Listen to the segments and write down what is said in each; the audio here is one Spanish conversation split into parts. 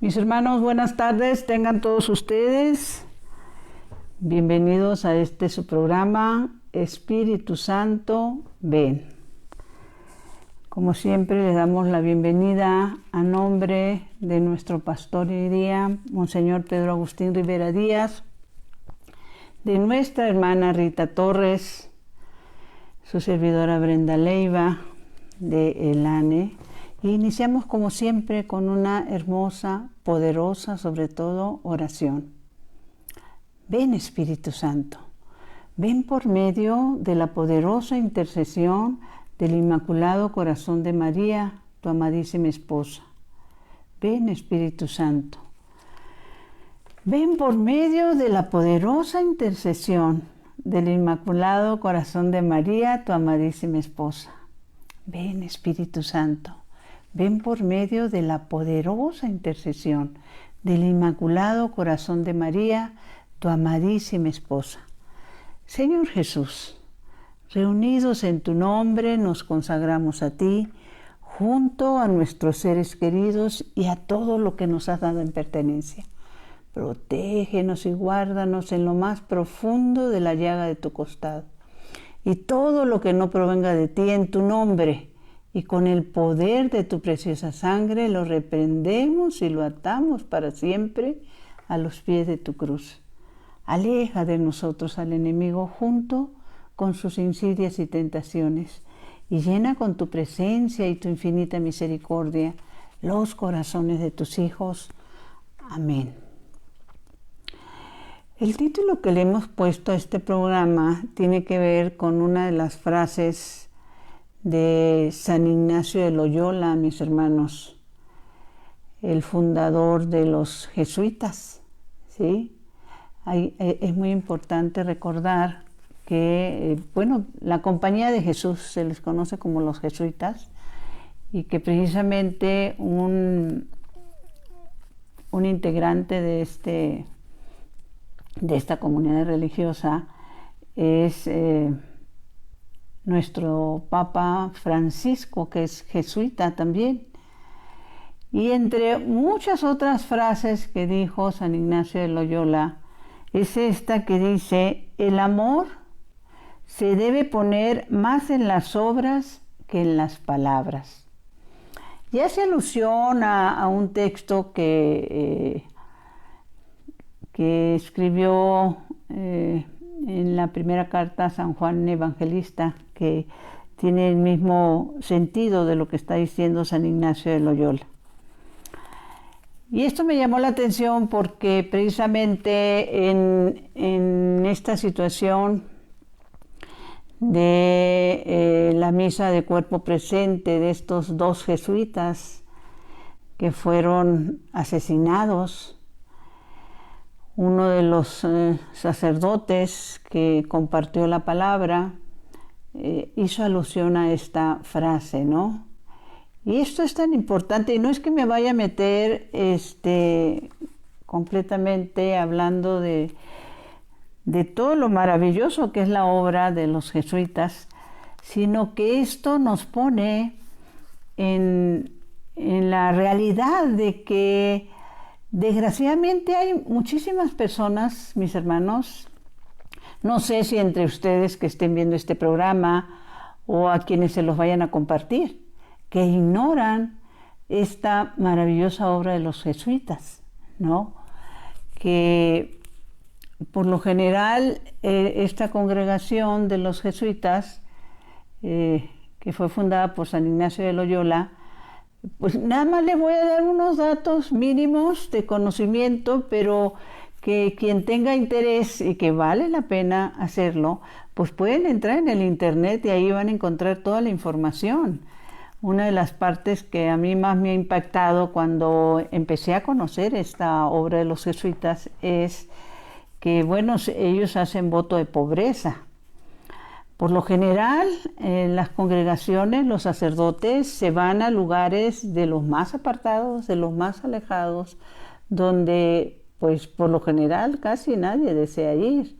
Mis hermanos, buenas tardes, tengan todos ustedes. Bienvenidos a su programa, Espíritu Santo, ven. Como siempre, les damos la bienvenida a nombre de nuestro pastor hoy día, Monseñor Pedro Agustín Rivera Díaz, de nuestra hermana Rita Torres, su servidora Brenda Leiva, de ELANE. Y iniciamos como siempre con una hermosa, poderosa, sobre todo, oración. Ven Espíritu Santo, ven por medio de la poderosa intercesión del Inmaculado Corazón de María, tu amadísima esposa. Ven Espíritu Santo, ven por medio de la poderosa intercesión del Inmaculado Corazón de María, tu amadísima esposa. Ven Espíritu Santo. Ven por medio de la poderosa intercesión del Inmaculado Corazón de María, tu amadísima esposa. Señor Jesús, reunidos en tu nombre, nos consagramos a ti, junto a nuestros seres queridos y a todo lo que nos has dado en pertenencia. Protégenos y guárdanos en lo más profundo de la llaga de tu costado. Y todo lo que no provenga de ti en tu nombre, y con el poder de tu preciosa sangre lo reprendemos y lo atamos para siempre a los pies de tu cruz. Aleja de nosotros al enemigo junto con sus insidias y tentaciones, y llena con tu presencia y tu infinita misericordia los corazones de tus hijos. Amén. El título que le hemos puesto a este programa tiene que ver con una de las frases de San Ignacio de Loyola, mis hermanos, el fundador de los jesuitas, ¿sí? Es muy importante recordar que, la Compañía de Jesús se les conoce como los jesuitas, y que precisamente un integrante de esta comunidad religiosa es nuestro Papa Francisco, que es jesuita también. Y entre muchas otras frases que dijo San Ignacio de Loyola, es esta que dice: el amor se debe poner más en las obras que en las palabras. Y hace alusión a un texto que escribió en la primera carta a San Juan Evangelista, que tiene el mismo sentido de lo que está diciendo San Ignacio de Loyola. Y esto me llamó la atención porque precisamente en esta situación de la misa de cuerpo presente de estos dos jesuitas que fueron asesinados, uno de los sacerdotes que compartió la palabra hizo alusión a esta frase, ¿no? Y esto es tan importante, y no es que me vaya a meter completamente hablando de todo lo maravilloso que es la obra de los jesuitas, sino que esto nos pone en la realidad de que desgraciadamente hay muchísimas personas, mis hermanos, no sé si entre ustedes que estén viendo este programa o a quienes se los vayan a compartir, que ignoran esta maravillosa obra de los jesuitas, ¿no? Que por lo general esta congregación de los jesuitas, que fue fundada por San Ignacio de Loyola, pues nada más les voy a dar unos datos mínimos de conocimiento, pero que quien tenga interés y que vale la pena hacerlo, pues pueden entrar en el internet y ahí van a encontrar toda la información. Una de las partes que a mí más me ha impactado cuando empecé a conocer esta obra de los jesuitas es que, ellos hacen voto de pobreza. Por lo general, en las congregaciones, los sacerdotes se van a lugares de los más apartados, de los más alejados, donde, pues, por lo general, casi nadie desea ir.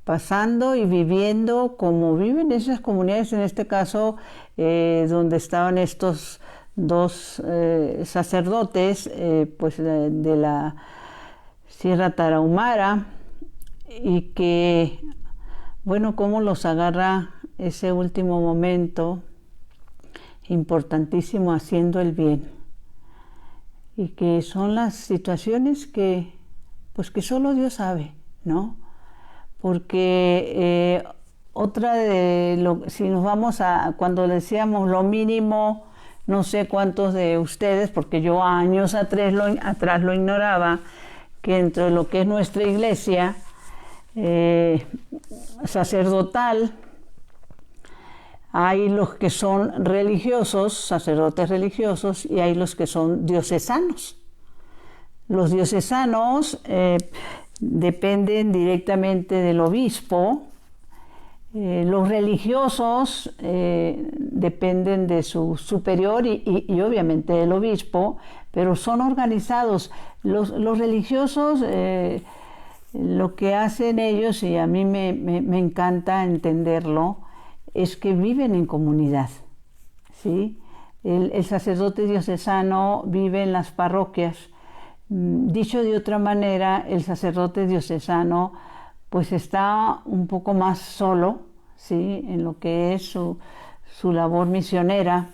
Pasando y viviendo como viven esas comunidades, en este caso, donde estaban estos dos sacerdotes pues de la Sierra Tarahumara, y que, bueno, cómo los agarra ese último momento importantísimo haciendo el bien, y que son las situaciones que pues que solo Dios sabe, ¿no? Porque otra si nos vamos a cuando decíamos lo mínimo, no sé cuántos de ustedes, porque yo años atrás lo ignoraba, que dentro de lo que es nuestra iglesia sacerdotal, hay los que son religiosos, sacerdotes religiosos, y hay los que son diocesanos. Los diocesanos dependen directamente del obispo. Los religiosos dependen de su superior y obviamente del obispo, pero son organizados. Los religiosos, lo que hacen ellos, y a mí me encanta entenderlo, es que viven en comunidad, ¿sí? El sacerdote diocesano vive en las parroquias. Dicho de otra manera, el sacerdote diocesano pues está un poco más solo, ¿sí? En lo que es su labor misionera,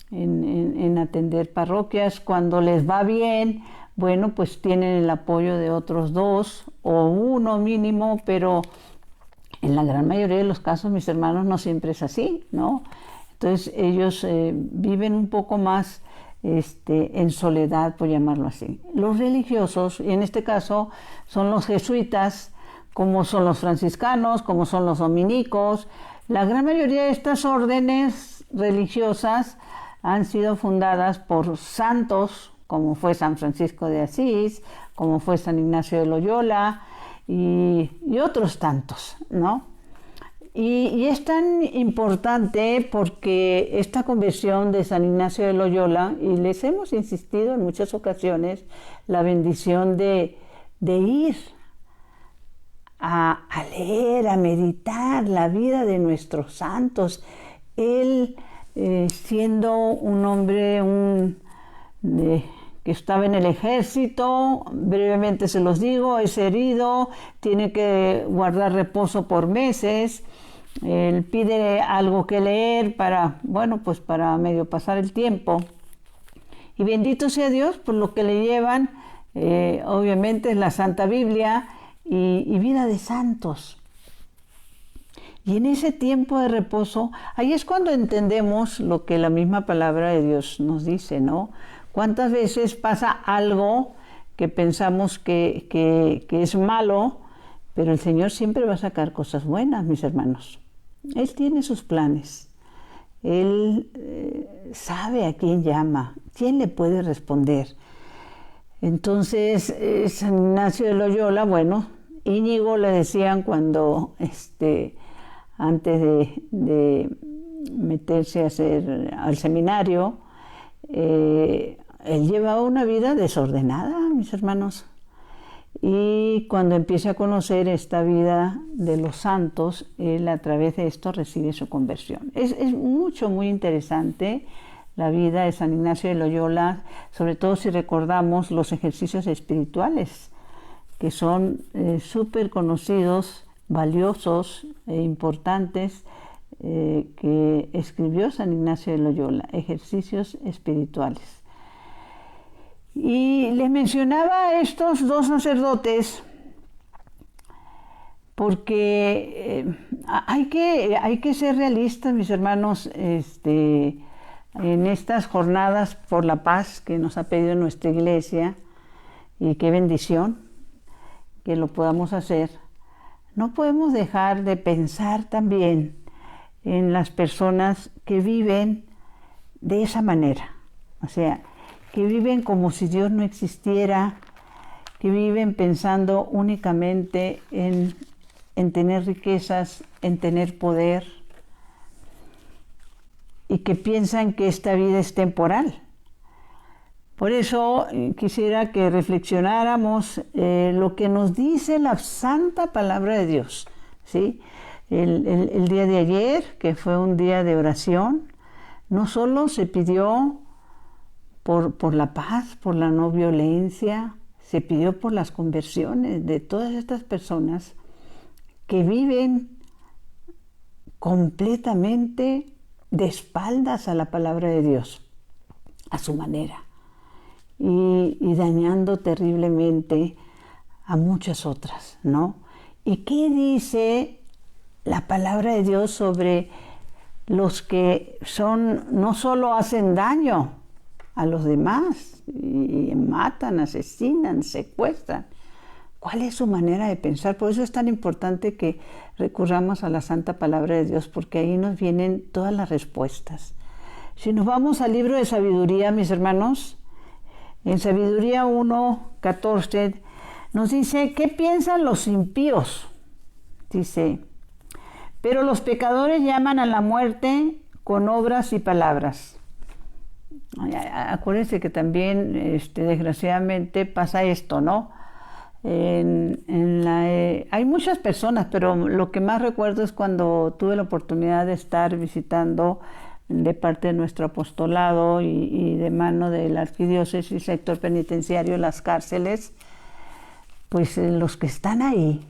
en atender parroquias. Cuando les va bien, bueno, pues tienen el apoyo de otros dos o uno mínimo, pero en la gran mayoría de los casos, mis hermanos, no siempre es así, ¿no? Entonces ellos viven un poco más en soledad, por llamarlo así. Los religiosos, y en este caso son los jesuitas, como son los franciscanos, como son los dominicos. La gran mayoría de estas órdenes religiosas han sido fundadas por santos, como fue San Francisco de Asís, como fue San Ignacio de Loyola, y otros tantos, ¿no? Y es tan importante porque esta conversión de San Ignacio de Loyola, y les hemos insistido en muchas ocasiones, la bendición de ir a leer, a meditar la vida de nuestros santos. Él, siendo un hombre que estaba en el ejército, brevemente se los digo, es herido, tiene que guardar reposo por meses. Él pide algo que leer para, bueno, pues para medio pasar el tiempo. Y bendito sea Dios por lo que le llevan, obviamente es la Santa Biblia y vida de santos. Y en ese tiempo de reposo, ahí es cuando entendemos lo que la misma palabra de Dios nos dice, ¿no? ¿Cuántas veces pasa algo que pensamos que es malo, pero el Señor siempre va a sacar cosas buenas, mis hermanos? Él tiene sus planes. Él sabe a quién llama, quién le puede responder. Entonces, San Ignacio de Loyola, bueno, Íñigo le decían cuando, antes de meterse al seminario, él llevaba una vida desordenada, mis hermanos. Y cuando empieza a conocer esta vida de los santos, él a través de esto recibe su conversión. Es muy interesante la vida de San Ignacio de Loyola, sobre todo si recordamos los ejercicios espirituales, que son súper conocidos, valiosos e importantes, que escribió San Ignacio de Loyola, ejercicios espirituales. Y les mencionaba a estos dos sacerdotes porque hay que ser realistas, mis hermanos, en estas jornadas por la paz que nos ha pedido nuestra iglesia, y qué bendición que lo podamos hacer. No podemos dejar de pensar también en las personas que viven de esa manera, o sea, que viven como si Dios no existiera, que viven pensando únicamente en tener riquezas, en tener poder, y que piensan que esta vida es temporal. Por eso quisiera que reflexionáramos lo que nos dice la santa palabra de Dios, ¿sí? El día de ayer, que fue un día de oración, no solo se pidió por la paz, por la no violencia, se pidió por las conversiones de todas estas personas que viven completamente de espaldas a la palabra de Dios, a su manera, y dañando terriblemente a muchas otras, ¿no? ¿Y qué dice la palabra de Dios sobre los que no solo hacen daño a los demás, y matan, asesinan, secuestran? ¿Cuál es su manera de pensar? Por eso es tan importante que recurramos a la Santa Palabra de Dios, porque ahí nos vienen todas las respuestas. Si nos vamos al libro de Sabiduría, mis hermanos, en Sabiduría 1:14, nos dice, ¿qué piensan los impíos? Dice, pero los pecadores llaman a la muerte con obras y palabras. Acuérdense que también, desgraciadamente, pasa esto, ¿no? Hay muchas personas, pero lo que más recuerdo es cuando tuve la oportunidad de estar visitando de parte de nuestro apostolado y de mano de la arquidiócesis, sector penitenciario, las cárceles, pues los que están ahí,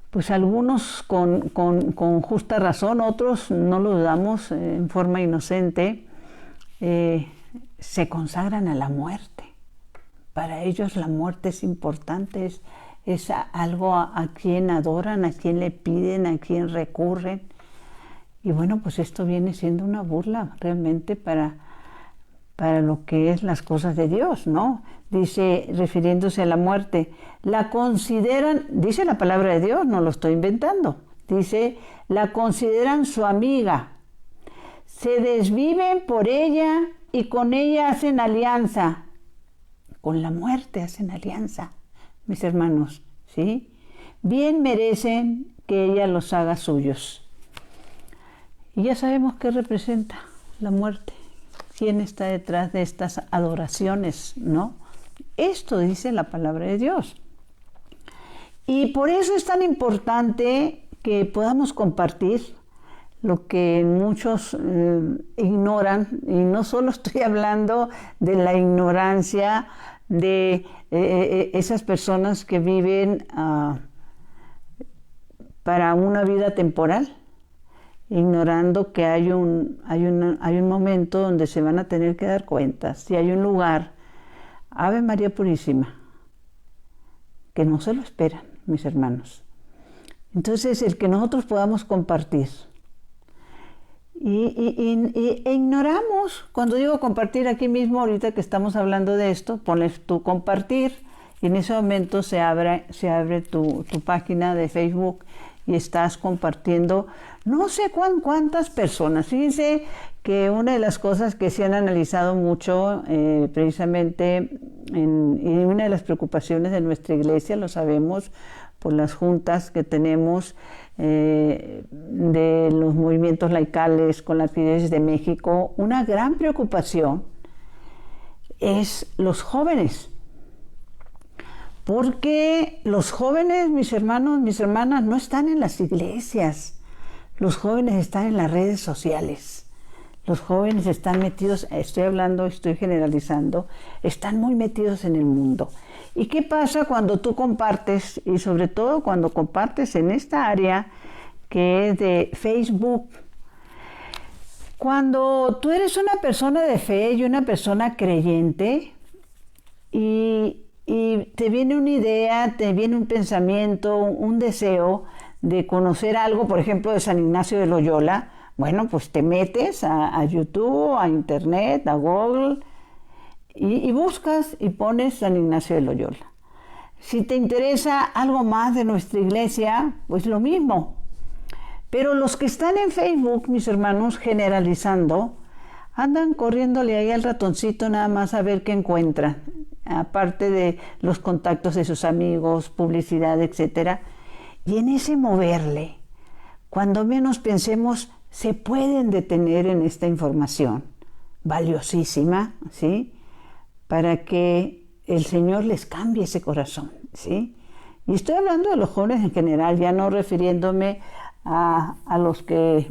pues algunos con justa razón, otros no lo dudamos en forma inocente, se consagran a la muerte. Para ellos la muerte es importante, es algo a quien adoran, a quien le piden, a quien recurren. Y bueno, pues esto viene siendo una burla realmente para lo que es las cosas de Dios, ¿no? Dice, refiriéndose a la muerte, la consideran, dice la palabra de Dios, no lo estoy inventando, dice, la consideran su amiga, se desviven por ella y con ella hacen alianza. Con la muerte hacen alianza, mis hermanos, ¿sí? Bien merecen que ella los haga suyos. Y ya sabemos qué representa la muerte. ¿Quién está detrás de estas adoraciones, no? Esto dice la palabra de Dios. Y por eso es tan importante que podamos compartir lo que muchos ignoran, y no solo estoy hablando de la ignorancia de esas personas que viven para una vida temporal, ignorando que hay un momento donde se van a tener que dar cuenta, si hay un lugar, Ave María Purísima, que no se lo esperan, mis hermanos. Entonces, el que nosotros podamos compartir, e ignoramos, cuando digo compartir aquí mismo, ahorita que estamos hablando de esto, pones tu compartir y en ese momento se abre tu página de Facebook y estás compartiendo no sé cuántas personas. Fíjense que una de las cosas que se han analizado mucho precisamente y una de las preocupaciones de nuestra iglesia, lo sabemos por las juntas que tenemos de los movimientos laicales con la Arquidiócesis de México, una gran preocupación es los jóvenes. Porque los jóvenes, mis hermanos, mis hermanas, no están en las iglesias. Los jóvenes están en las redes sociales. Los jóvenes están metidos, estoy generalizando, están muy metidos en el mundo. ¿Y qué pasa cuando tú compartes, y sobre todo cuando compartes en esta área que es de Facebook? Cuando tú eres una persona de fe y una persona creyente y te viene una idea, te viene un pensamiento, un deseo de conocer algo, por ejemplo, de San Ignacio de Loyola, bueno, pues te metes a YouTube, a Internet, a Google y buscas y pones San Ignacio de Loyola. Si te interesa algo más de nuestra iglesia, pues lo mismo. Pero los que están en Facebook, mis hermanos, generalizando, andan corriéndole ahí al ratoncito nada más a ver qué encuentran, aparte de los contactos de sus amigos, publicidad, etc. Y en ese moverle, cuando menos pensemos, se pueden detener en esta información valiosísima, ¿sí? Para que el Señor les cambie ese corazón, ¿sí? Y estoy hablando de los jóvenes en general, ya no refiriéndome a los que,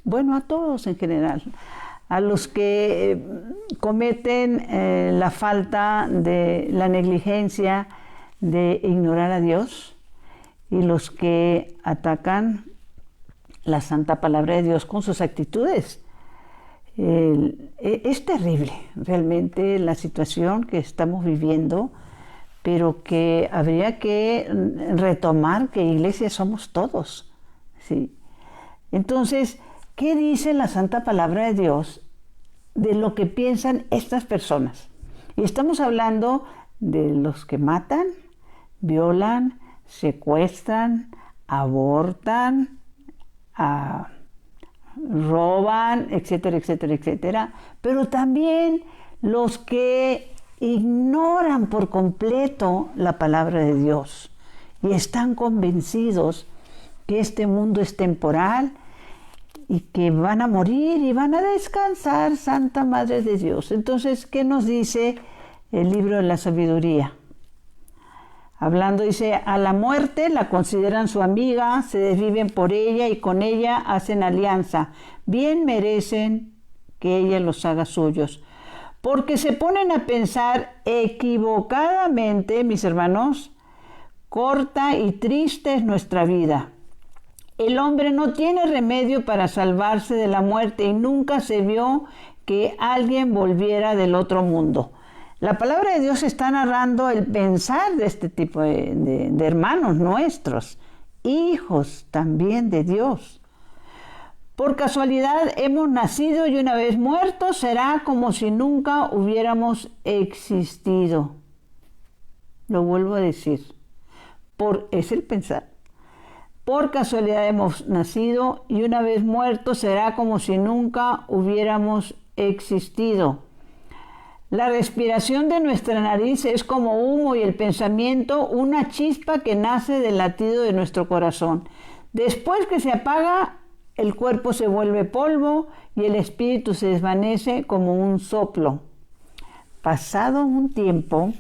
bueno, a todos en general, a los que cometen la falta de la negligencia de ignorar a Dios y los que atacan la santa palabra de Dios con sus actitudes. Es terrible realmente la situación que estamos viviendo, pero que habría que retomar que iglesia somos todos, ¿sí? Entonces, ¿qué dice la santa palabra de Dios de lo que piensan estas personas? Y estamos hablando de los que matan, violan, secuestran, abortan, roban, etcétera, etcétera, etcétera, pero también los que ignoran por completo la palabra de Dios y están convencidos que este mundo es temporal y que van a morir y van a descansar, Santa Madre de Dios. Entonces, ¿qué nos dice el libro de la sabiduría? Hablando, dice, a la muerte la consideran su amiga, se desviven por ella y con ella hacen alianza. Bien merecen que ella los haga suyos. Porque se ponen a pensar equivocadamente, mis hermanos, corta y triste es nuestra vida. El hombre no tiene remedio para salvarse de la muerte y nunca se vio que alguien volviera del otro mundo. La palabra de Dios está narrando el pensar de este tipo de hermanos nuestros, hijos también de Dios. Por casualidad hemos nacido y una vez muertos será como si nunca hubiéramos existido. Lo vuelvo a decir, es el pensar. Por casualidad hemos nacido y una vez muertos será como si nunca hubiéramos existido. La respiración de nuestra nariz es como humo y el pensamiento una chispa que nace del latido de nuestro corazón. Después que se apaga, el cuerpo se vuelve polvo y el espíritu se desvanece como un soplo. Pasado un tiempo,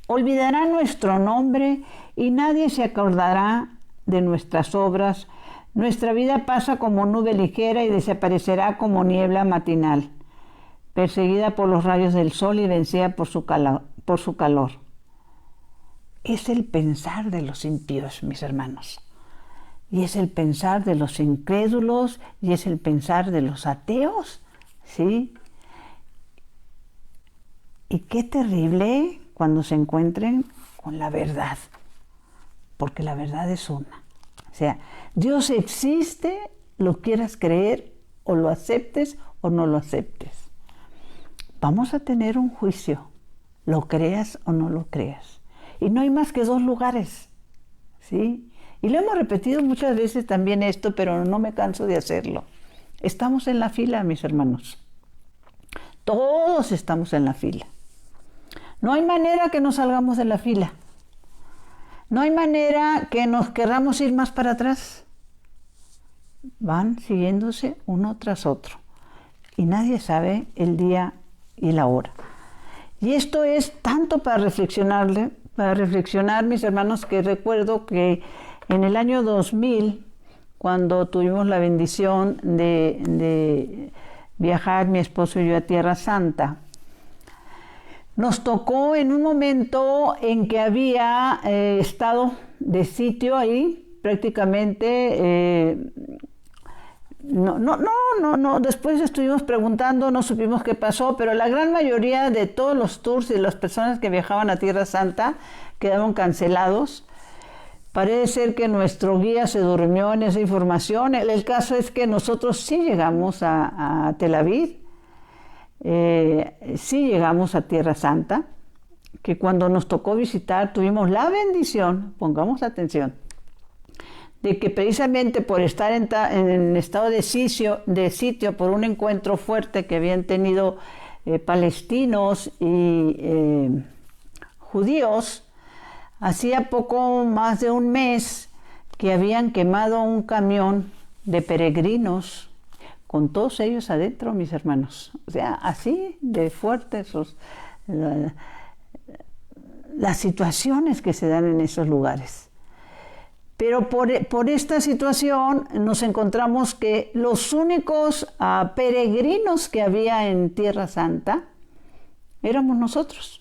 olvidará nuestro nombre y nadie se acordará de nuestras obras. Nuestra vida pasa como nube ligera y desaparecerá como niebla matinal, perseguida por los rayos del sol y vencida por su calor. Es el pensar de los impíos, mis hermanos. Y es el pensar de los incrédulos y es el pensar de los ateos, ¿sí? Y qué terrible cuando se encuentren con la verdad, porque la verdad es una. O sea, Dios existe, lo quieras creer o lo aceptes o no lo aceptes. Vamos a tener un juicio, lo creas o no lo creas. Y no hay más que dos lugares, ¿sí? Y lo hemos repetido muchas veces también esto, pero no me canso de hacerlo. Estamos en la fila, mis hermanos. Todos estamos en la fila. No hay manera que nos salgamos de la fila. No hay manera que nos querramos ir más para atrás. Van siguiéndose uno tras otro. Y nadie sabe el día y la hora. Y esto es tanto para reflexionar, mis hermanos, que recuerdo que en el año 2000, cuando tuvimos la bendición de viajar mi esposo y yo a Tierra Santa, nos tocó en un momento en que había estado de sitio ahí, prácticamente. No, después estuvimos preguntando, no supimos qué pasó, pero la gran mayoría de todos los tours y las personas que viajaban a Tierra Santa quedaron cancelados. Parece ser que nuestro guía se durmió en esa información. El caso es que nosotros sí llegamos a Tel Aviv, sí llegamos a Tierra Santa, que cuando nos tocó visitar tuvimos la bendición, pongamos atención, de que precisamente por estar en estado de sitio por un encuentro fuerte que habían tenido palestinos y judíos, hacía poco más de un mes que habían quemado un camión de peregrinos con todos ellos adentro, mis hermanos. O sea, así de fuertes las situaciones que se dan en esos lugares. Pero por esta situación nos encontramos que los únicos peregrinos que había en Tierra Santa éramos nosotros.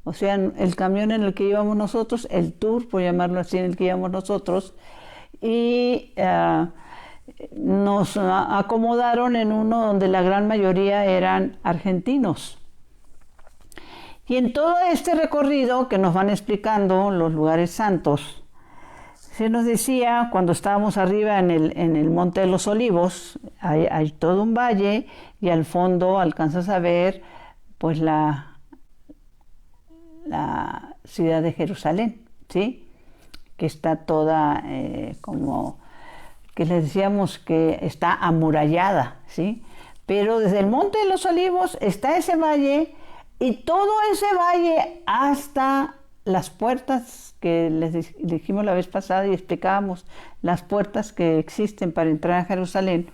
O sea, el camión en el que íbamos nosotros, el tour, por llamarlo así, en el que íbamos nosotros, y nos acomodaron en uno donde la gran mayoría eran argentinos. Y en todo este recorrido que nos van explicando los lugares santos, se nos decía, cuando estábamos arriba en el Monte de los Olivos, hay todo un valle y al fondo alcanzas a ver pues la ciudad de Jerusalén, ¿sí? Que está toda como, que les decíamos que está amurallada, ¿sí? Pero desde el Monte de los Olivos está ese valle y todo ese valle hasta las puertas que les dijimos la vez pasada y explicábamos las puertas que existen para entrar a Jerusalén,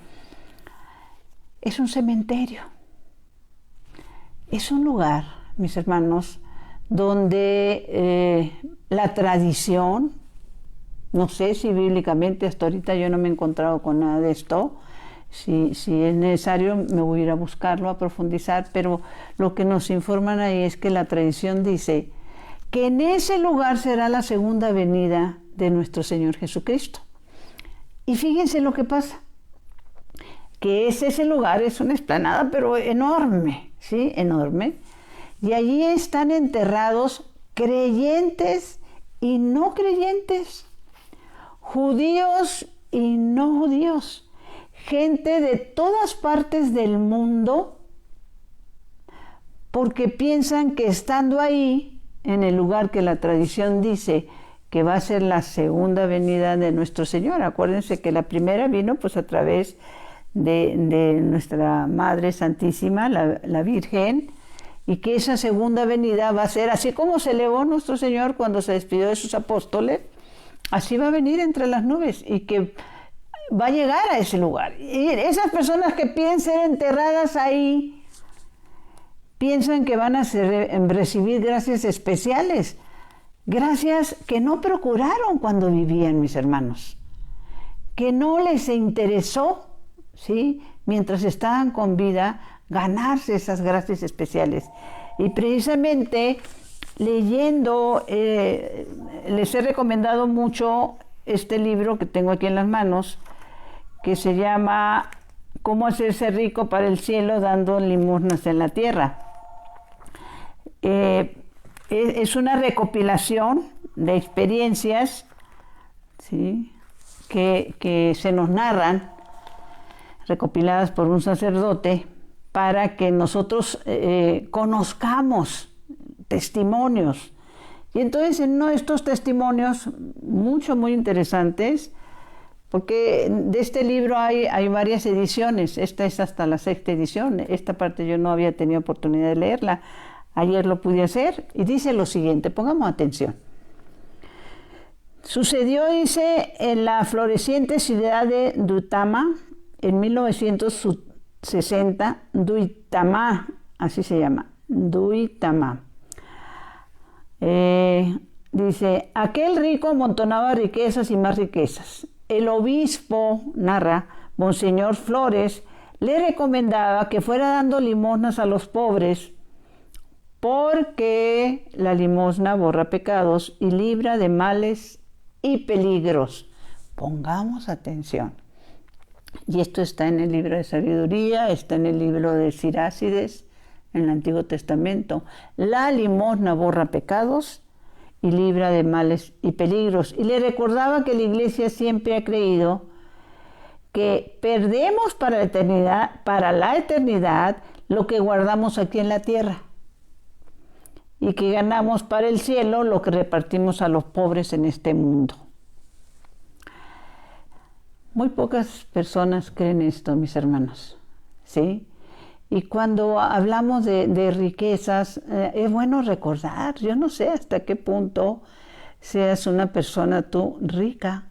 es un cementerio. Es un lugar, mis hermanos, donde la tradición, no sé si bíblicamente, hasta ahorita yo no me he encontrado con nada de esto, si es necesario me voy a ir a buscarlo, a profundizar, pero lo que nos informan ahí es que la tradición dice que en ese lugar será la segunda venida de nuestro Señor Jesucristo. Y fíjense lo que pasa, que ese lugar es una explanada, pero enorme, ¿sí? Enorme. Y allí están enterrados creyentes y no creyentes, judíos y no judíos, gente de todas partes del mundo, porque piensan que estando ahí, en el lugar que la tradición dice que va a ser la segunda venida de nuestro Señor. Acuérdense que la primera vino pues a través de nuestra Madre Santísima, la Virgen, y que esa segunda venida va a ser así como se elevó nuestro Señor cuando se despidió de sus apóstoles, así va a venir entre las nubes y que va a llegar a ese lugar. Y esas personas que piensan enterradas ahí, piensan que van a recibir gracias especiales, gracias que no procuraron cuando vivían, mis hermanos, que no les interesó, ¿sí?, mientras estaban con vida, ganarse esas gracias especiales. Y precisamente leyendo, les he recomendado mucho este libro que tengo aquí en las manos, que se llama Cómo hacerse rico para el cielo dando limosnas en la tierra. Es una recopilación de experiencias, ¿sí?, que se nos narran, recopiladas por un sacerdote, para que nosotros conozcamos testimonios. Y entonces en uno de estos testimonios, muy interesantes, porque de este libro hay varias ediciones, esta es hasta la 6ª edición, esta parte yo no había tenido oportunidad de leerla, ayer lo pude hacer, y dice lo siguiente, pongamos atención. Sucedió, dice, en la floreciente ciudad de Duitama, en 1960, Duitama, así se llama, Duitama. Dice, aquel rico amontonaba riquezas y más riquezas. El obispo, narra, Monseñor Flores, le recomendaba que fuera dando limosnas a los pobres, porque la limosna borra pecados y libra de males y peligros. Pongamos atención. Y esto está en el libro de sabiduría, está en el libro de Sirácides, en el Antiguo Testamento. La limosna borra pecados y libra de males y peligros. Y le recordaba que la Iglesia siempre ha creído que perdemos para la eternidad lo que guardamos aquí en la tierra, y que ganamos para el cielo lo que repartimos a los pobres en este mundo. Muy pocas personas creen esto, mis hermanos, ¿sí? Y cuando hablamos de riquezas, es bueno recordar, yo no sé hasta qué punto seas una persona tú rica.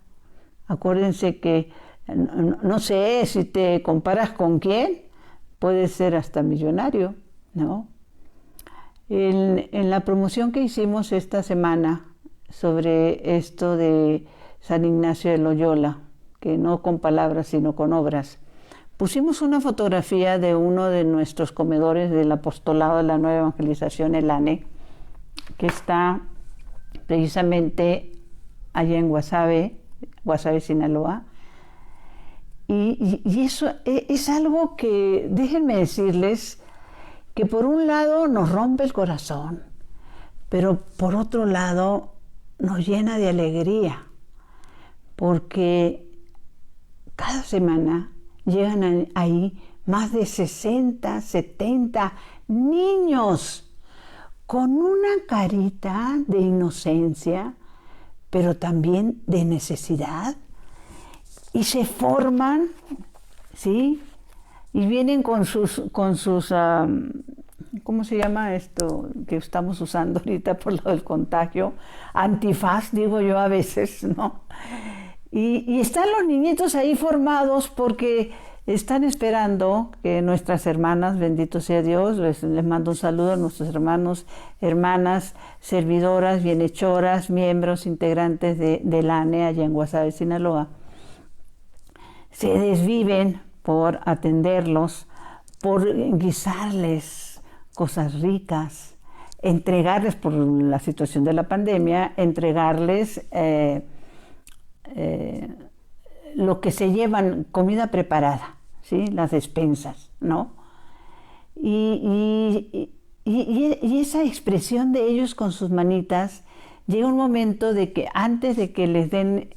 Acuérdense que, no sé si te comparas con quién, puedes ser hasta millonario, ¿no? En la promoción que hicimos esta semana sobre esto de San Ignacio de Loyola, que no con palabras sino con obras. Pusimos una fotografía de uno de nuestros comedores del apostolado de la Nueva Evangelización, el ANE, que está precisamente allá en Guasave, Sinaloa. Y eso es algo que, déjenme decirles, que por un lado nos rompe el corazón, pero por otro lado nos llena de alegría, porque cada semana llegan ahí más de 60, 70 niños con una carita de inocencia, pero también de necesidad, y se forman, ¿sí? Y vienen con sus ¿cómo se llama esto que estamos usando ahorita por lo del contagio? Antifaz, digo yo a veces, ¿no? Y están los niñitos ahí formados porque están esperando que nuestras hermanas, bendito sea Dios, les mando un saludo a nuestros hermanos, hermanas, servidoras, bienhechoras, miembros, integrantes de la ANE allá en Guasave, Sinaloa, se desviven por atenderlos, por guisarles cosas ricas, entregarles, por la situación de la pandemia, entregarles lo que se llevan, comida preparada, ¿sí? Las despensas, ¿no? Y esa expresión de ellos con sus manitas, llega un momento de que antes de que les den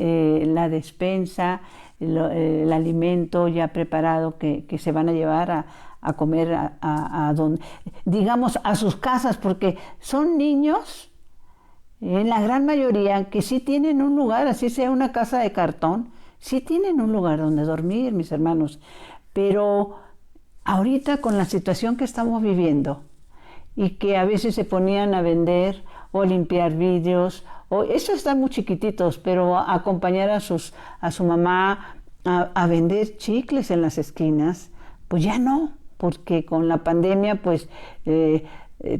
la despensa, el alimento ya preparado que se van a llevar a comer a donde, digamos, a sus casas, porque son niños, en la gran mayoría, que sí tienen un lugar, así sea una casa de cartón, sí tienen un lugar donde dormir, mis hermanos. Pero ahorita con la situación que estamos viviendo y que a veces se ponían a vender o limpiar vidrios, o esos están muy chiquititos, pero acompañar a su mamá a vender chicles en las esquinas, pues ya no, porque con la pandemia pues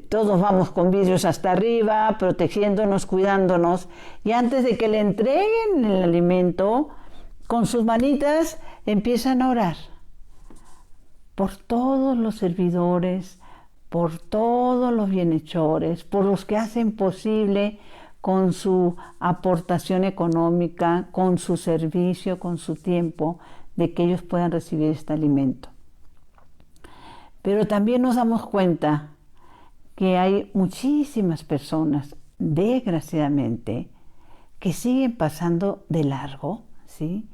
todos vamos con vidrios hasta arriba, protegiéndonos, cuidándonos, y antes de que le entreguen el alimento, con sus manitas empiezan a orar por todos los servidores, por todos los bienhechores, por los que hacen posible con su aportación económica, con su servicio, con su tiempo, de que ellos puedan recibir este alimento. Pero también nos damos cuenta que hay muchísimas personas, desgraciadamente, que siguen pasando de largo, ¿sí?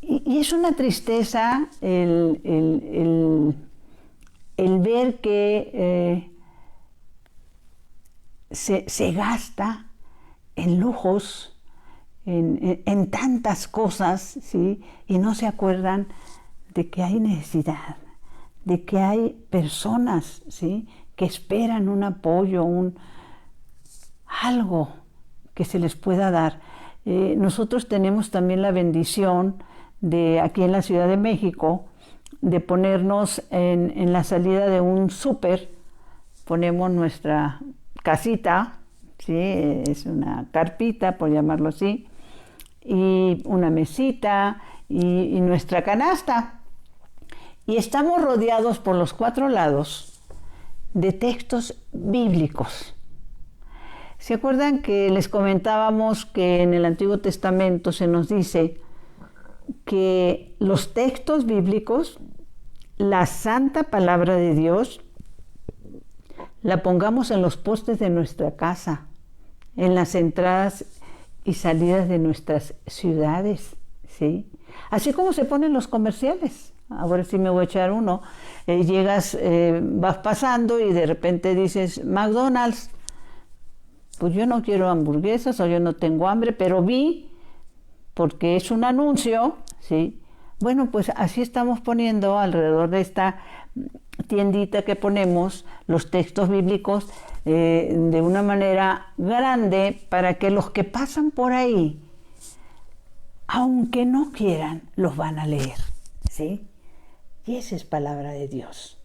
Y es una tristeza el ver que se gasta en lujos, en tantas cosas, ¿sí? Y no se acuerdan de que hay necesidad, de que hay personas, ¿sí? Que esperan un apoyo, algo que se les pueda dar. Nosotros tenemos también la bendición de aquí en la Ciudad de México de ponernos en la salida de un súper, ponemos nuestra casita, ¿sí? Es una carpita, por llamarlo así, y una mesita y nuestra canasta. Y estamos rodeados por los 4 lados de textos bíblicos. ¿Se acuerdan que les comentábamos que en el Antiguo Testamento se nos dice que los textos bíblicos, la santa palabra de Dios, la pongamos en los postes de nuestra casa, en las entradas y salidas de nuestras ciudades, ¿sí? Así como se ponen los comerciales. Ahora sí me voy a echar uno. Llegas, vas pasando y de repente dices, McDonald's, pues yo no quiero hamburguesas o yo no tengo hambre, pero vi, porque es un anuncio, ¿sí? Bueno, pues así estamos poniendo alrededor de esta tiendita que ponemos los textos bíblicos de una manera grande para que los que pasan por ahí, aunque no quieran, los van a leer, ¿sí? Y esa es palabra de Dios.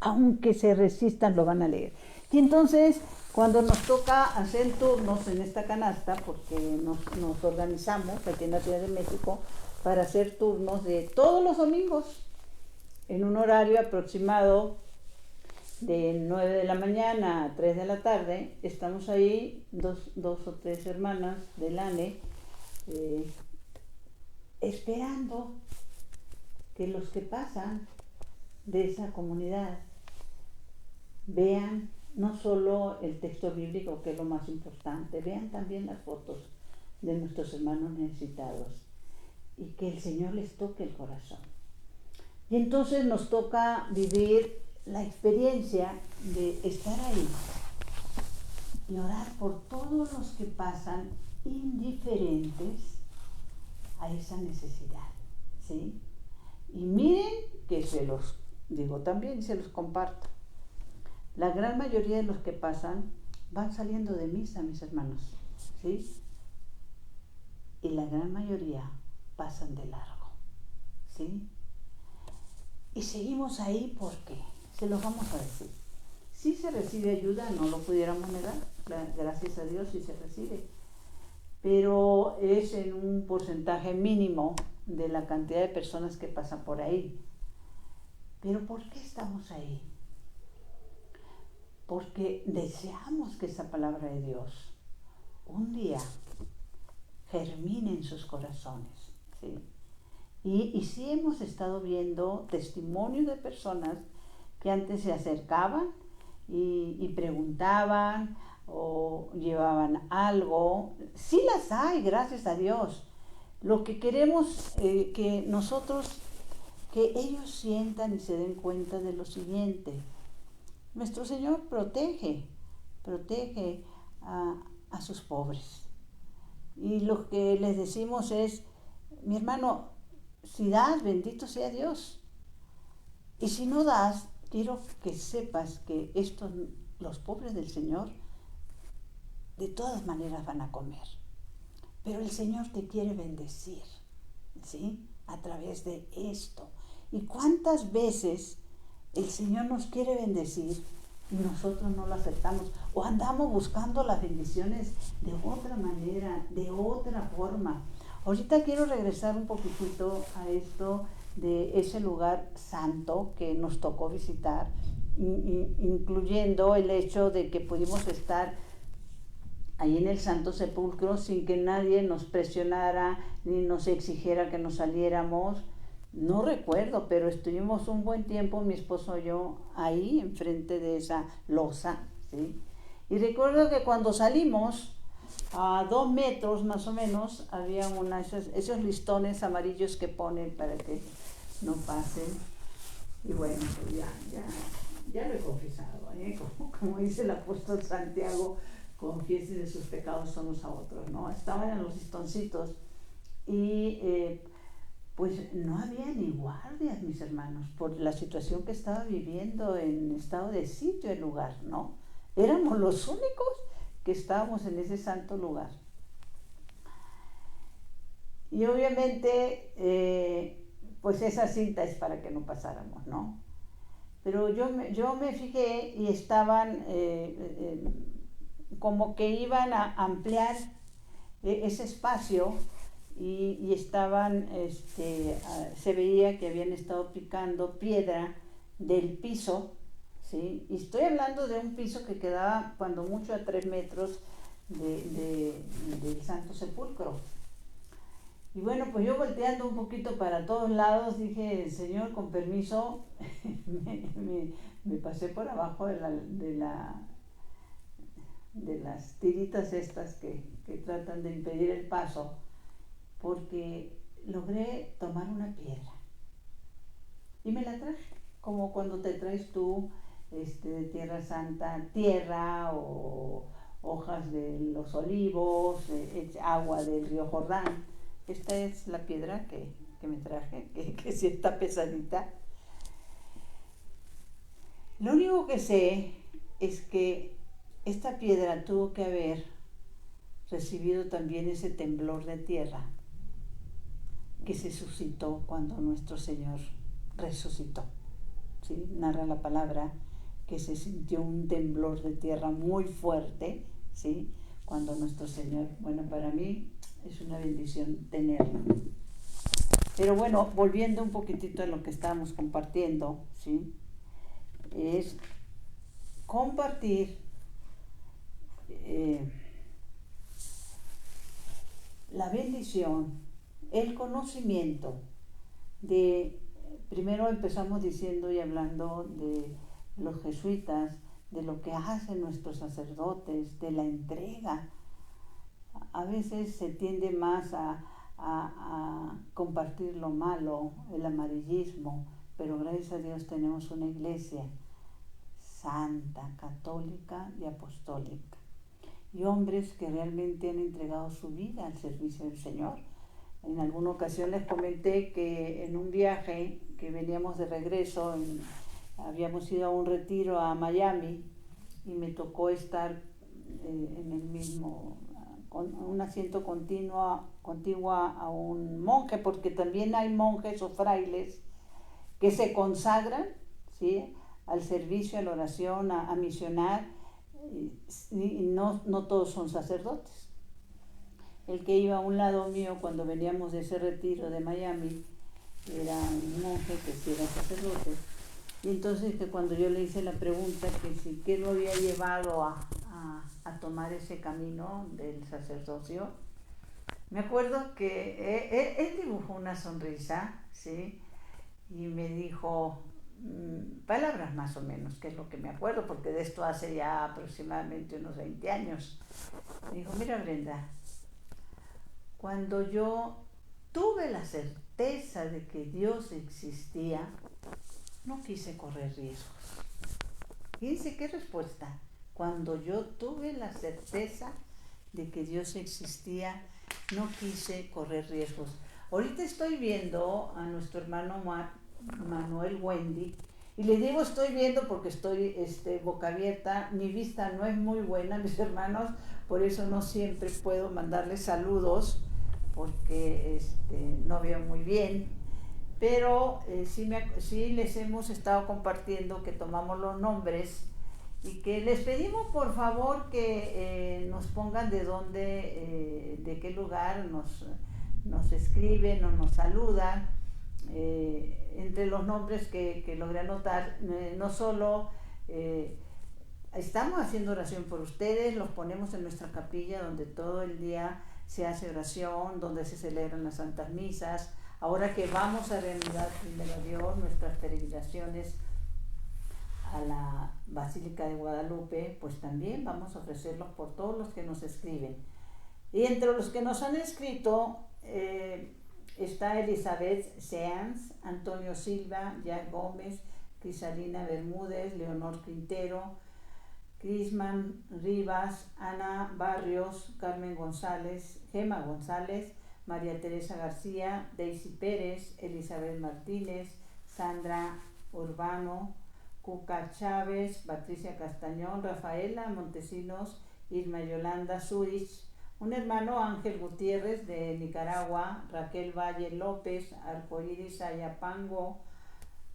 Aunque se resistan, lo van a leer. Y entonces, Cuando nos toca hacer turnos en esta canasta, porque nos organizamos aquí en la Ciudad de México para hacer turnos de todos los domingos en un horario aproximado de 9 de la mañana a 3 de la tarde, estamos ahí, dos o tres hermanas del ANE, esperando que los que pasan de esa comunidad vean no solo el texto bíblico, que es lo más importante, vean también las fotos de nuestros hermanos necesitados y que el Señor les toque el corazón. Y entonces nos toca vivir la experiencia de estar ahí y orar por todos los que pasan indiferentes a esa necesidad, ¿sí? Y miren que se los digo también, se los comparto. La gran mayoría de los que pasan van saliendo de misa, mis hermanos, ¿sí? Y la gran mayoría pasan de largo, ¿sí? Y seguimos ahí porque se los vamos a decir. Si se recibe ayuda, no lo pudiéramos negar, gracias a Dios sí se recibe, pero es en un porcentaje mínimo de la cantidad de personas que pasan por ahí. ¿Pero por qué estamos ahí? Porque deseamos que esa palabra de Dios un día germine en sus corazones, ¿sí? Y sí hemos estado viendo testimonios de personas que antes se acercaban y preguntaban o llevaban algo. Sí las hay, gracias a Dios. Lo que queremos que nosotros, que ellos sientan y se den cuenta de lo siguiente. Nuestro Señor protege a sus pobres. Y lo que les decimos es, mi hermano, si das, bendito sea Dios. Y si no das, quiero que sepas que los pobres del Señor, de todas maneras van a comer. Pero el Señor te quiere bendecir, ¿sí? A través de esto. ¿Y cuántas veces el Señor nos quiere bendecir y nosotros no lo aceptamos? O andamos buscando las bendiciones de otra manera, de otra forma. Ahorita quiero regresar un poquitito a esto de ese lugar santo que nos tocó visitar, incluyendo el hecho de que pudimos estar ahí en el Santo Sepulcro sin que nadie nos presionara ni nos exigiera que nos saliéramos. No recuerdo, pero estuvimos un buen tiempo, mi esposo y yo, ahí enfrente de esa losa, ¿sí? Y recuerdo que cuando salimos, a 2 metros más o menos, había esos listones amarillos que ponen para que no pasen. Y bueno, pues ya lo he confesado, ¿eh? Como dice el apóstol Santiago, confiesen de sus pecados unos a otros, ¿no? Estaban en los listoncitos y pues no había ni guardias, mis hermanos, por la situación que estaba viviendo en estado de sitio el lugar, ¿no? Éramos los únicos que estábamos en ese santo lugar. Y obviamente, pues esa cinta es para que no pasáramos, ¿no? Pero yo me fijé y estaban como que iban a ampliar ese espacio y estaban, se veía que habían estado picando piedra del piso, ¿sí? Y estoy hablando de un piso que quedaba cuando mucho a 3 metros del Santo Sepulcro. Y bueno, pues yo volteando un poquito para todos lados, dije, Señor, con permiso, me pasé por abajo de las tiritas estas que tratan de impedir el paso, porque logré tomar una piedra y me la traje, como cuando te traes tú de Tierra Santa, tierra o hojas de los olivos, agua del río Jordán. Esta es la piedra que me traje, que sí está pesadita. Lo único que sé es que esta piedra tuvo que haber recibido también ese temblor de tierra que se suscitó cuando nuestro Señor resucitó, ¿sí? Narra la palabra que se sintió un temblor de tierra muy fuerte, ¿sí? Cuando nuestro Señor, bueno, para mí es una bendición tenerlo. Pero bueno, volviendo un poquitito a lo que estábamos compartiendo, ¿sí? Es compartir la bendición, el conocimiento de, primero empezamos diciendo y hablando de los jesuitas, de lo que hacen nuestros sacerdotes, de la entrega. A veces se tiende más a compartir lo malo, el amarillismo, pero gracias a Dios tenemos una iglesia santa, católica y apostólica. Y hombres que realmente han entregado su vida al servicio del Señor. En alguna ocasión les comenté que en un viaje que veníamos de regreso, habíamos ido a un retiro a Miami y me tocó estar en el mismo, con un asiento contiguo a un monje, porque también hay monjes o frailes que se consagran, ¿sí?, al servicio, a la oración, a misionar, y no todos son sacerdotes. El que iba a un lado mío cuando veníamos de ese retiro de Miami era un monje que sí era sacerdote, y entonces que cuando yo le hice la pregunta que si qué lo había llevado a tomar ese camino del sacerdocio, me acuerdo que él dibujó una sonrisa, ¿sí?, y me dijo palabras más o menos, que es lo que me acuerdo, porque de esto hace ya aproximadamente unos 20 años. Me dijo: mira, Brenda, cuando yo tuve la certeza de que Dios existía, no quise correr riesgos. Fíjense qué respuesta. Cuando yo tuve la certeza de que Dios existía, no quise correr riesgos. Ahorita estoy viendo a nuestro hermano Manuel Wendy, y le digo estoy viendo porque estoy boca abierta. Mi vista no es muy buena, mis hermanos, por eso no siempre puedo mandarles saludos, porque no veo muy bien, pero sí les hemos estado compartiendo que tomamos los nombres y que les pedimos por favor que nos pongan de dónde, de qué lugar nos escriben o nos saludan. Entre los nombres que logré anotar, no solo estamos haciendo oración por ustedes, los ponemos en nuestra capilla donde todo el día se hace oración, donde se celebran las santas misas. Ahora que vamos a reanudar, primero Dios, nuestras peregrinaciones a la Basílica de Guadalupe, pues también vamos a ofrecerlos por todos los que nos escriben. Y entre los que nos han escrito está Elizabeth Seans, Antonio Silva, Jack Gómez, Crisalina Bermúdez, Leonor Quintero, Crisman Rivas, Ana Barrios, Carmen González, Gema González, María Teresa García, Daisy Pérez, Elizabeth Martínez, Sandra Urbano, Cuca Chávez, Patricia Castañón, Rafaela Montesinos, Irma Yolanda Zurich, un hermano Ángel Gutiérrez de Nicaragua, Raquel Valle López, Arcoíris Ayapango,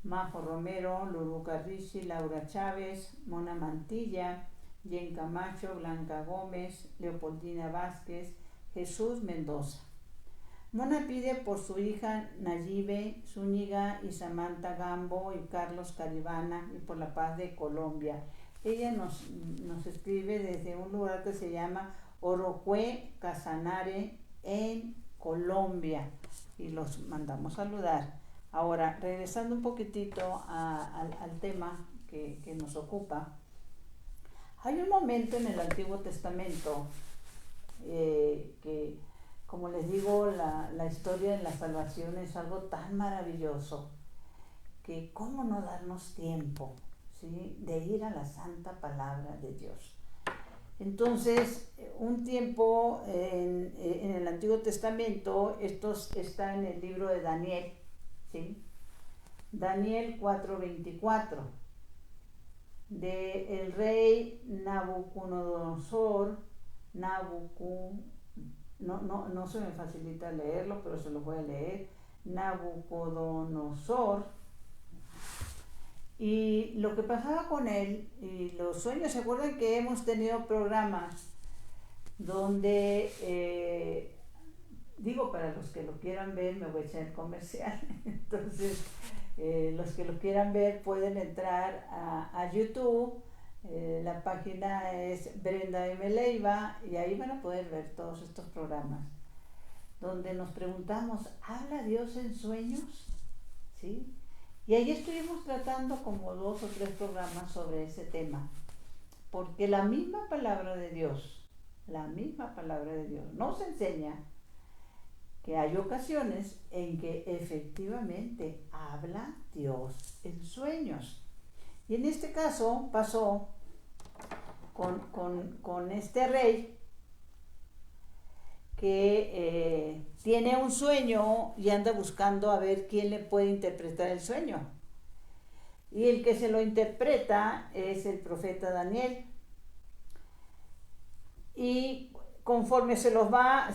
Majo Romero, Lulu Carrici, Laura Chávez, Mona Mantilla, Jen Camacho, Blanca Gómez, Leopoldina Vázquez, Jesús Mendoza. Mona pide por su hija Nayibe Zúñiga y Samantha Gambo y Carlos Caribana, y por la paz de Colombia. Ella nos escribe desde un lugar que se llama Orocué, Casanare, en Colombia, y los mandamos saludar. Ahora, regresando un poquitito al tema que nos ocupa, hay un momento en el Antiguo Testamento que, como les digo, la historia de la salvación es algo tan maravilloso que cómo no darnos tiempo, ¿sí?, de ir a la santa palabra de Dios. Entonces, un tiempo en el Antiguo Testamento, esto está en el libro de Daniel, ¿sí? Daniel 4:24, de el rey Nabucodonosor, no se me facilita leerlo, pero se lo voy a leer. Nabucodonosor Y lo que pasaba con él, y los sueños, ¿se acuerdan que hemos tenido programas donde, digo, para los que lo quieran ver, me voy a echar el comercial, entonces los que lo quieran ver pueden entrar a YouTube, la página es Brenda M. Leiva y ahí van a poder ver todos estos programas, donde nos preguntamos, ¿habla Dios en sueños? ¿Sí? Y ahí estuvimos tratando como 2 o 3 programas sobre ese tema, porque la misma palabra de Dios nos enseña que hay ocasiones en que efectivamente habla Dios en sueños. Y en este caso pasó con este rey que tiene un sueño y anda buscando a ver quién le puede interpretar el sueño. Y el que se lo interpreta es el profeta Daniel. Y conforme se los va,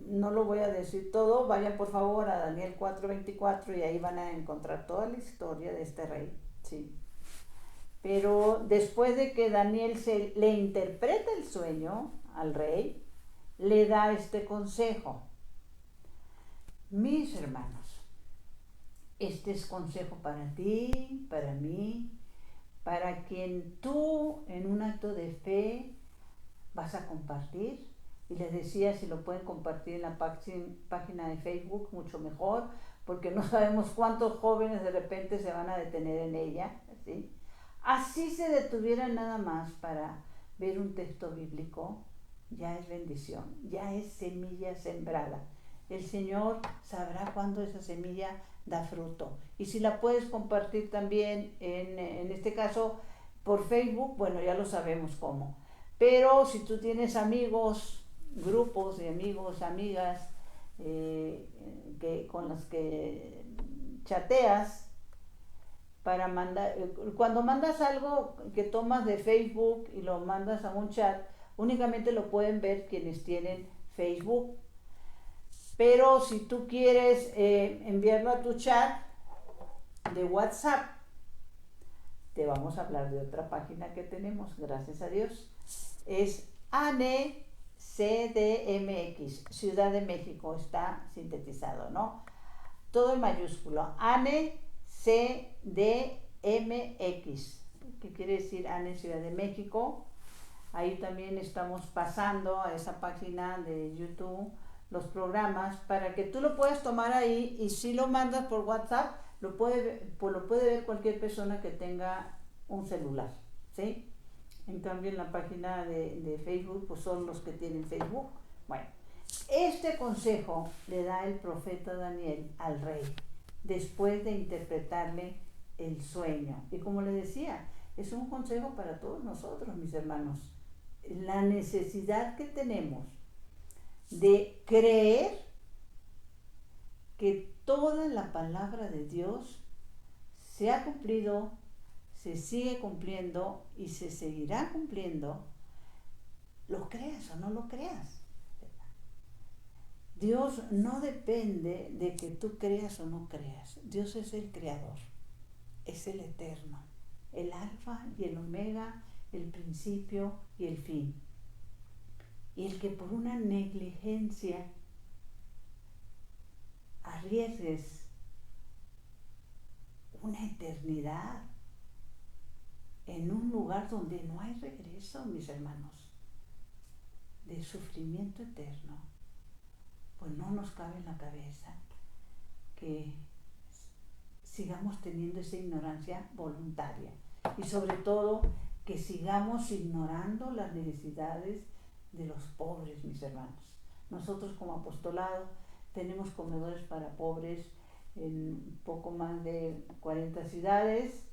no lo voy a decir todo, vayan por favor a Daniel 4:24 y ahí van a encontrar toda la historia de este rey. ¿Sí? Pero después de que Daniel le interpreta el sueño al rey, le da este consejo. Mis hermanos, este es consejo para ti, para mí, para quien tú en un acto de fe vas a compartir. Y les decía, si lo pueden compartir en la página de Facebook, mucho mejor, porque no sabemos cuántos jóvenes de repente se van a detener en ella, ¿sí? Así se detuvieran nada más para ver un texto bíblico, ya es bendición, ya es semilla sembrada. El Señor sabrá cuándo esa semilla da fruto. Y si la puedes compartir también, en este caso, por Facebook, bueno, ya lo sabemos cómo. Pero si tú tienes amigos, grupos de amigos, amigas, con los que chateas, para mandar, cuando mandas algo que tomas de Facebook y lo mandas a un chat, únicamente lo pueden ver quienes tienen Facebook. Pero si tú quieres enviarlo a tu chat de WhatsApp, te vamos a hablar de otra página que tenemos, gracias a Dios. Es ANE CDMX, Ciudad de México, está sintetizado, ¿no? Todo en mayúsculo, ANE CDMX, que quiere decir ANE Ciudad de México. Ahí también estamos pasando a esa página de YouTube los programas para que tú lo puedas tomar ahí, y si lo mandas por WhatsApp, lo puede ver cualquier persona que tenga un celular, ¿sí? En cambio, en la página de Facebook, pues son los que tienen Facebook. Bueno, este consejo le da el profeta Daniel al rey después de interpretarle el sueño. Y como le decía, es un consejo para todos nosotros, mis hermanos. La necesidad que tenemos de creer que toda la palabra de Dios se ha cumplido, se sigue cumpliendo y se seguirá cumpliendo, lo creas o no lo creas. Dios no depende de que tú creas o no creas. Dios es el creador, es el eterno, el alfa y el omega, el principio y el fin. Y el que por una negligencia arriesgues una eternidad en un lugar donde no hay regreso, mis hermanos, de sufrimiento eterno, pues no nos cabe en la cabeza que sigamos teniendo esa ignorancia voluntaria, y sobre todo que sigamos ignorando las necesidades de los pobres, mis hermanos. Nosotros como apostolado tenemos comedores para pobres en poco más de 40 ciudades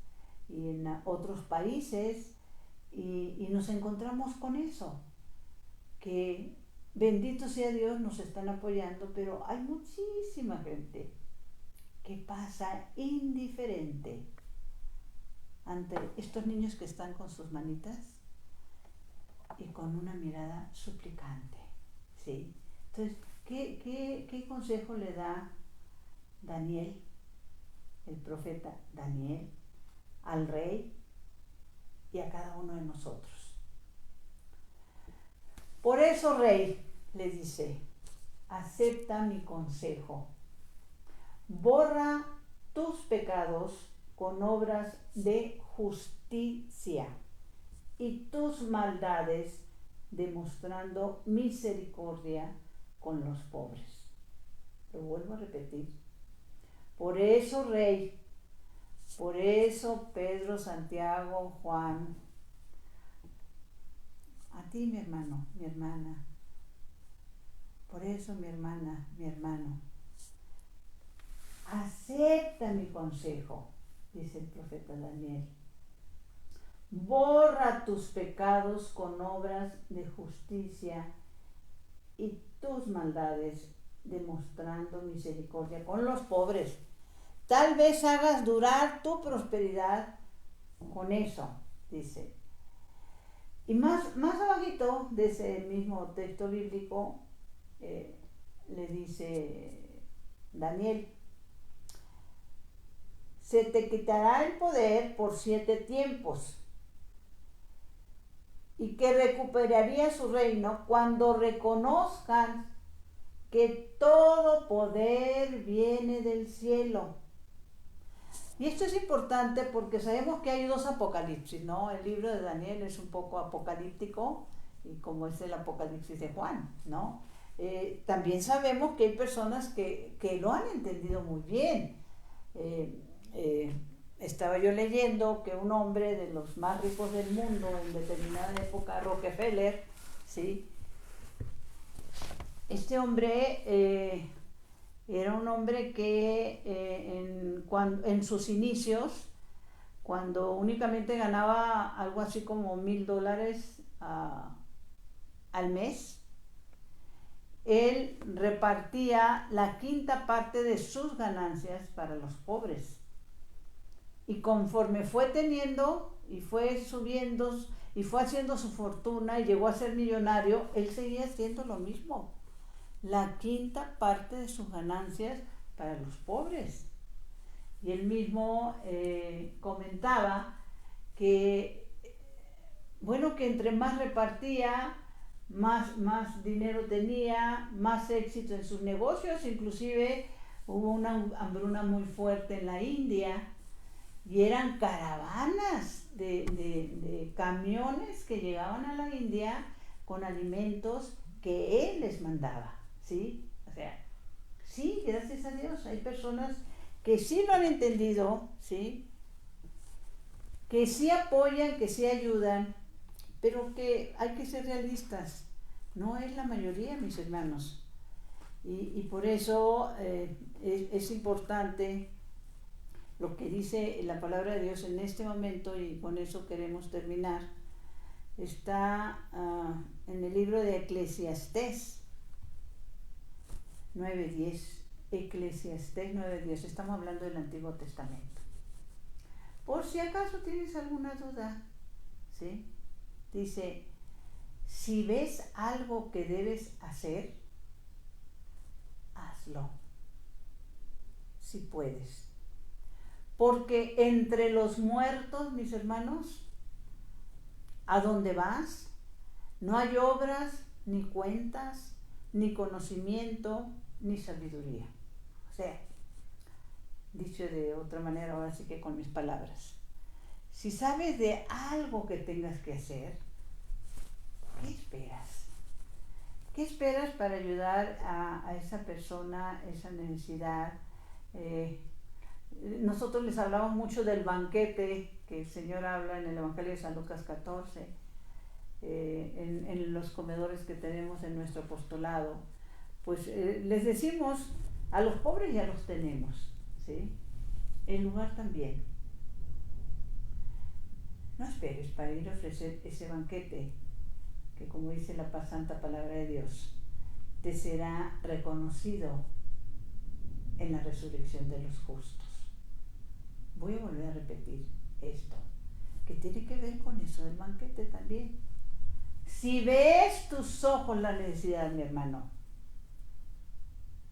y en otros países, y nos encontramos con eso, que bendito sea Dios, nos están apoyando, pero hay muchísima gente que pasa indiferente ante estos niños que están con sus manitas y con una mirada suplicante, ¿sí? Entonces, ¿qué consejo le da Daniel, el profeta Daniel, al rey y a cada uno de nosotros. Por eso, rey, le dice, acepta mi consejo. Borra tus pecados con obras de justicia y tus maldades demostrando misericordia con los pobres. Lo vuelvo a repetir. Por eso, rey, por eso Pedro, Santiago, Juan, a ti, mi hermano, mi hermana, por eso, mi hermana, mi hermano, acepta mi consejo, dice el profeta Daniel. Borra tus pecados con obras de justicia y tus maldades demostrando misericordia con los pobres. Tal vez hagas durar tu prosperidad con eso, dice. Y más abajito de ese mismo texto bíblico le dice Daniel, se te quitará el poder por 7 tiempos y que recuperaría su reino cuando reconozcan que todo poder viene del cielo. Y esto es importante porque sabemos que hay 2 apocalipsis, ¿no? El libro de Daniel es un poco apocalíptico, y como es el apocalipsis de Juan, ¿no? También sabemos que hay personas que lo han entendido muy bien. Estaba yo leyendo que un hombre de los más ricos del mundo en determinada época, Rockefeller, ¿sí? Este hombre era un hombre que en sus inicios, cuando únicamente ganaba algo así como $1,000 al mes, él repartía la 5ª parte de sus ganancias para los pobres. Y conforme fue teniendo y fue subiendo y fue haciendo su fortuna y llegó a ser millonario, él seguía haciendo lo mismo. La 5ª parte de sus ganancias para los pobres. Y él mismo comentaba que, bueno, que entre más repartía, más dinero tenía, más éxito en sus negocios. Inclusive hubo una hambruna muy fuerte en la India y eran caravanas de camiones que llegaban a la India con alimentos que él les mandaba, ¿sí? O sea, sí, gracias a Dios, hay personas que sí lo han entendido, ¿sí? Que sí apoyan, que sí ayudan, pero que hay que ser realistas. No es la mayoría, mis hermanos. Y por eso es importante lo que dice la palabra de Dios en este momento, y con eso queremos terminar. Está en el libro de Eclesiastés 9:10. Eclesiastés 9:10. Estamos hablando del Antiguo Testamento. Por si acaso tienes alguna duda, ¿sí? Dice, si ves algo que debes hacer, hazlo, si puedes. Porque entre los muertos, mis hermanos, ¿a dónde vas? No hay obras, ni cuentas, ni conocimiento, ni sabiduría. O sea, dicho de otra manera, ahora sí que con mis palabras. Si sabes de algo que tengas que hacer, ¿qué esperas? ¿Qué esperas para ayudar a esa persona, esa necesidad? Nosotros les hablamos mucho del banquete que el Señor habla en el Evangelio de San Lucas 14, en los comedores que tenemos en nuestro apostolado. Pues les decimos, a los pobres ya los tenemos, ¿sí? El lugar también. No esperes para ir a ofrecer ese banquete, que como dice la santa palabra de Dios, te será reconocido en la resurrección de los justos. Voy a volver a repetir esto, que tiene que ver con eso del banquete también. Si ves tus ojos la necesidad, mi hermano,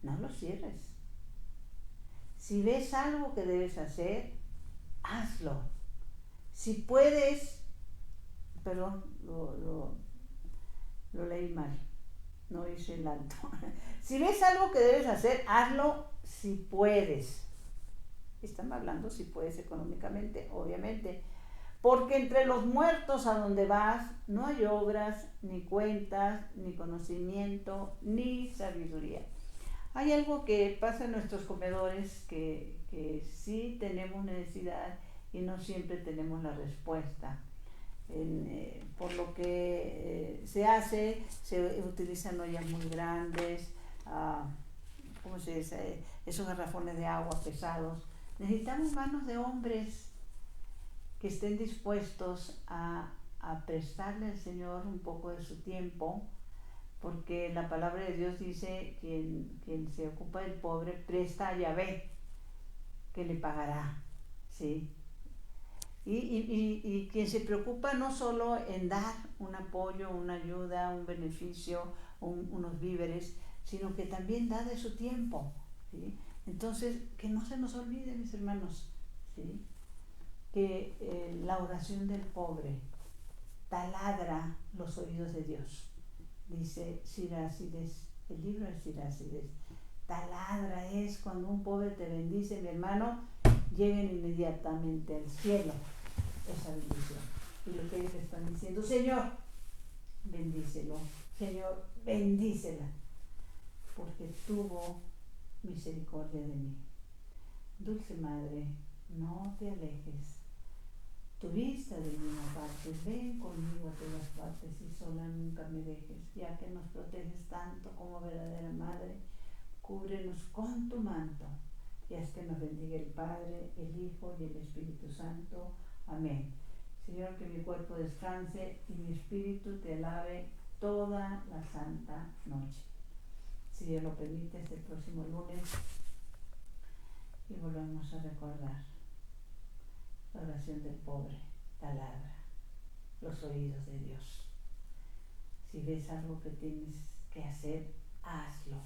no lo cierres. Si ves algo que debes hacer, hazlo, Si puedes, perdón, lo leí mal, no hice el alto. Si ves algo que debes hacer, hazlo si puedes. Están hablando si puedes económicamente, obviamente. Porque entre los muertos a donde vas no hay obras, ni cuentas, ni conocimiento, ni sabiduría. Hay algo que pasa en nuestros comedores que sí tenemos necesidad y no siempre tenemos la respuesta. Por lo que se hace, se utilizan ollas muy grandes, ¿cómo se dice? Esos garrafones de agua pesados. Necesitamos manos de hombres que estén dispuestos a prestarle al Señor un poco de su tiempo, porque la palabra de Dios dice, quien se ocupa del pobre presta a Yahvé, que le pagará, ¿sí? Y quien se preocupa no solo en dar un apoyo, una ayuda, un beneficio, unos víveres, sino que también da de su tiempo, ¿sí? Entonces, que no se nos olvide, mis hermanos, ¿sí? Que la oración del pobre taladra los oídos de Dios. Dice Sirácides, el libro de Sirácides, taladra es cuando un pobre te bendice, mi hermano, lleguen inmediatamente al cielo esa bendición. Y lo que ellos están diciendo, Señor, bendícelo, Señor, bendícela, porque tuvo misericordia de mí. Dulce Madre, no te alejes. Tu vista de mí no apartes, ven conmigo a todas partes y sola nunca me dejes, ya que nos proteges tanto como verdadera Madre, cúbrenos con tu manto y haz que nos bendiga el Padre, el Hijo y el Espíritu Santo. Amén. Señor, que mi cuerpo descanse y mi espíritu te alabe toda la santa noche. Si Dios lo permite, el próximo lunes y volvemos a recordar la oración del pobre taladra los oídos de Dios. Si ves algo que tienes que hacer, hazlo.